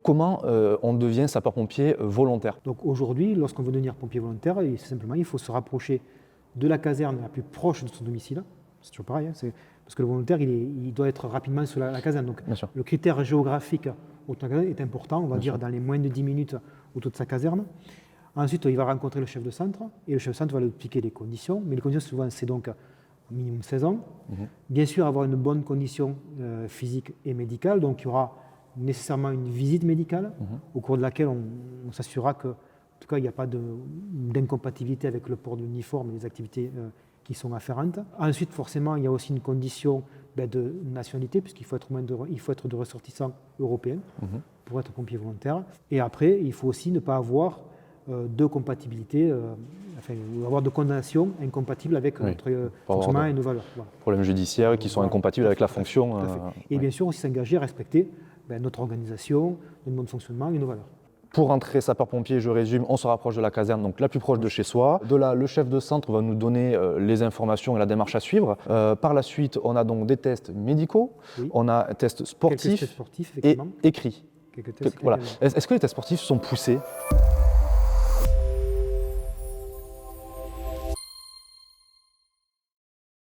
comment on devient sapeur-pompier volontaire? Donc aujourd'hui, lorsqu'on veut devenir pompier volontaire, simplement, il faut se rapprocher de la caserne la plus proche de son domicile. C'est toujours pareil, hein, parce que le volontaire, il doit être rapidement sur la caserne. Donc le critère géographique autour de la caserne est important, on va dire dans les moins de 10 minutes autour de sa caserne. Ensuite, il va rencontrer le chef de centre, et le chef de centre va lui expliquer les conditions. Mais les conditions, souvent, c'est donc minimum 16 ans. Bien sûr, avoir une bonne condition physique et médicale. Donc, il y aura nécessairement une visite médicale au cours de laquelle on s'assurera que, en tout cas, il n'y a pas d'incompatibilité avec le port de l'uniforme et les activités qui sont afférentes. Ensuite, forcément, il y a aussi une condition de nationalité, puisqu'il faut être de ressortissant européen pour être pompier volontaire. Et après, il faut aussi ne pas avoir de compatibilité, ou avoir de condamnation incompatible avec notre fonctionnement et nos valeurs. Voilà. Problèmes judiciaires qui sont incompatibles avec la fonction. Tout à fait. Et bien sûr aussi s'engager à respecter notre organisation, notre mode de fonctionnement et nos valeurs. Pour rentrer sapeur-pompier, je résume, on se rapproche de la caserne, donc la plus proche de chez soi. De là, le chef de centre va nous donner les informations et la démarche à suivre. Par la suite, on a donc des tests médicaux, on a un test sportif et écrit. Voilà. Est-ce que les tests sportifs sont poussés ?